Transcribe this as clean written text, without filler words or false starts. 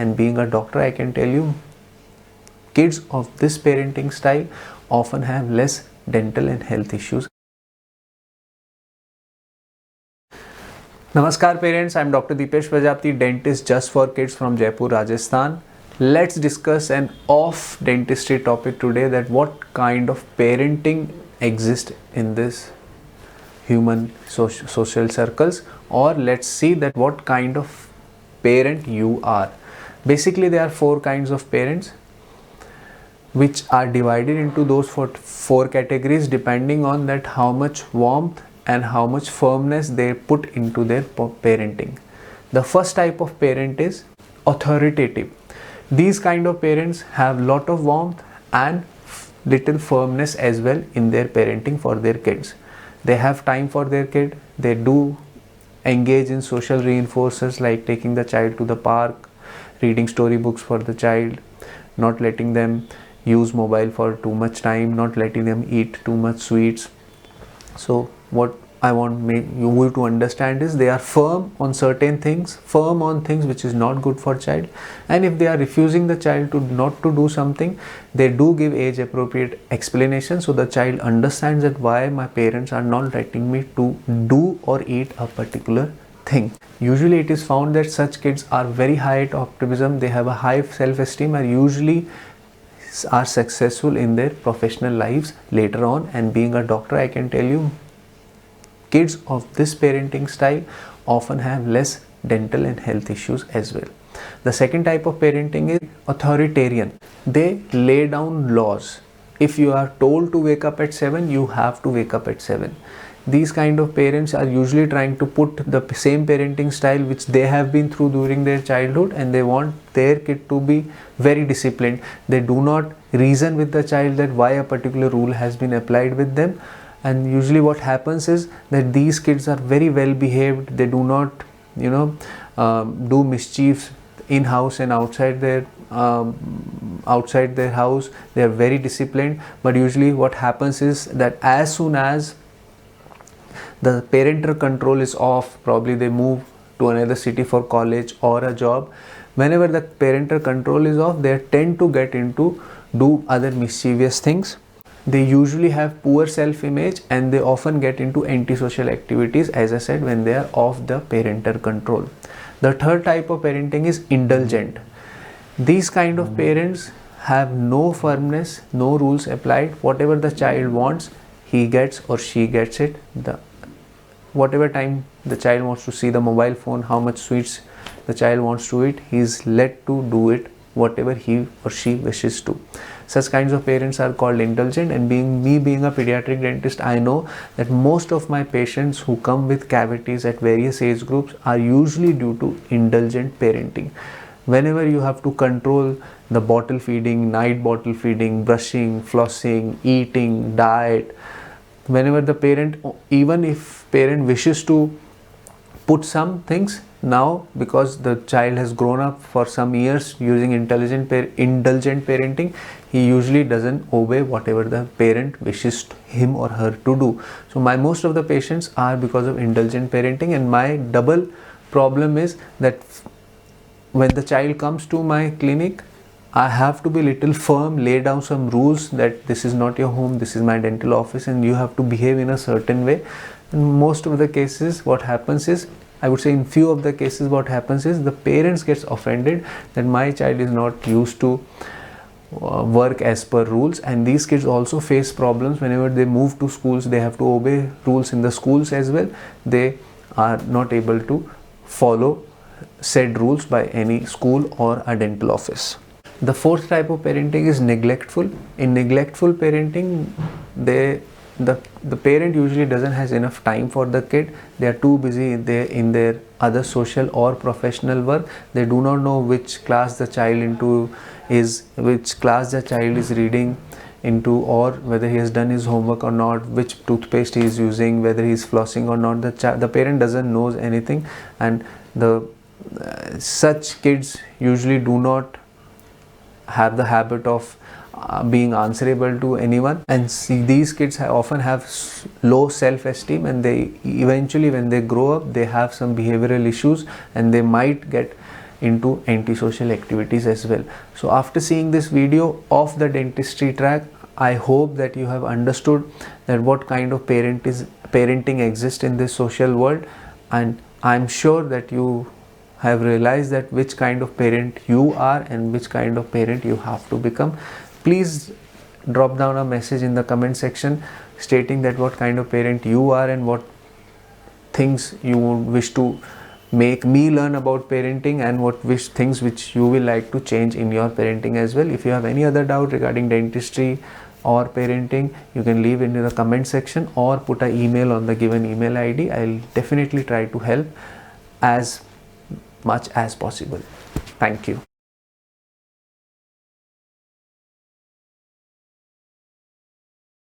and being a doctor, I can tell you kids of this parenting style often have less dental and health issues. Namaskar parents, I am Dr. Deepesh Prajapati, dentist just for kids from Jaipur, Rajasthan. Let's discuss an off dentistry topic today, that what kind of parenting exists in this human social circles, or let's see that what kind of parent you are. Basically there are four kinds of parents which are divided into those four categories depending on that how much warmth and how much firmness they put into their parenting. The first type of parent is authoritative. These kind of parents have lot of warmth and little firmness as well in their parenting for their kids. They have time for their kid. They do engage in social reinforcers like taking the child to the park, reading storybooks for the child, not letting them use mobile for too much time, not letting them eat too much sweets. So what I want you to understand is they are firm on certain things, firm on things which is not good for child, and if they are refusing the child to not to do something, they do give age appropriate explanation so the child understands that why my parents are not letting me to do or eat a particular thing. Usually it is found that such kids are very high at optimism, they have a high self-esteem, and usually are successful in their professional lives later on. And being a doctor, I can tell you kids of this parenting style often have less dental and health issues as well. The second type of parenting is authoritarian. They lay down laws. If you are told to wake up at 7, you have to wake up at 7. These kind of parents are usually trying to put the same parenting style which they have been through during their childhood, and they want their kid to be very disciplined. They do not reason with the child that why a particular rule has been applied with them. And usually what happens is that these kids are very well behaved. They do not do mischiefs in house and outside their house. They are very disciplined. But usually what happens is that as soon as the parental control is off, probably they move to another city for college or a job, whenever the parental control is off, they tend to get into do other mischievous things. They usually have poor self-image and they often get into antisocial activities, as I said, when they are off the parental control. The third type of parenting is indulgent. These kind of parents have no firmness, no rules applied. Whatever the child wants, he gets or she gets it. Whatever time the child wants to see the mobile phone, how much sweets the child wants to eat, he is let to do it whatever he or she wishes to. Such kinds of parents are called indulgent, and being a pediatric dentist, I know that most of my patients who come with cavities at various age groups are usually due to indulgent parenting. Whenever you have to control the bottle feeding, night bottle feeding, brushing, flossing, eating, diet, whenever the parent, even if parent wishes to put some things, now because the child has grown up for some years using indulgent parenting, he usually doesn't obey whatever the parent wishes him or her to do. So most of the patients are because of indulgent parenting, and my double problem is that when the child comes to my clinic, I have to be little firm, lay down some rules that this is not your home, this is my dental office, and you have to behave in a certain way. In most of the cases, what happens is, I would say in few of the cases, what happens is the parents gets offended that my child is not used to work as per rules. And these kids also face problems whenever they move to schools. They have to obey rules in the schools as well. They are not able to follow said rules by any school or a dental office. The fourth type of parenting is neglectful. In neglectful parenting, the parent usually doesn't has enough time for the kid. They are too busy in their other social or professional work. They do not know which class the child is reading into, or whether he has done his homework or not, which toothpaste he is using, whether he is flossing or not. The parent doesn't know anything, and such kids usually do not have the habit of being answerable to anyone, and these kids often have low self-esteem, and they eventually, when they grow up, they have some behavioral issues, and they might get into antisocial activities as well. So after seeing this video of the dentistry track, I hope that you have understood that what kind of parenting exists in this social world, and I'm sure that you have realized that which kind of parent you are and which kind of parent you have to become. Please drop down a message in the comment section stating that what kind of parent you are and what things you wish to make me learn about parenting, and what things which you will like to change in your parenting as well. If you have any other doubt regarding dentistry or parenting, you can leave in the comment section or put an email on the given email ID. I'll definitely try to help as much as possible. Thank you.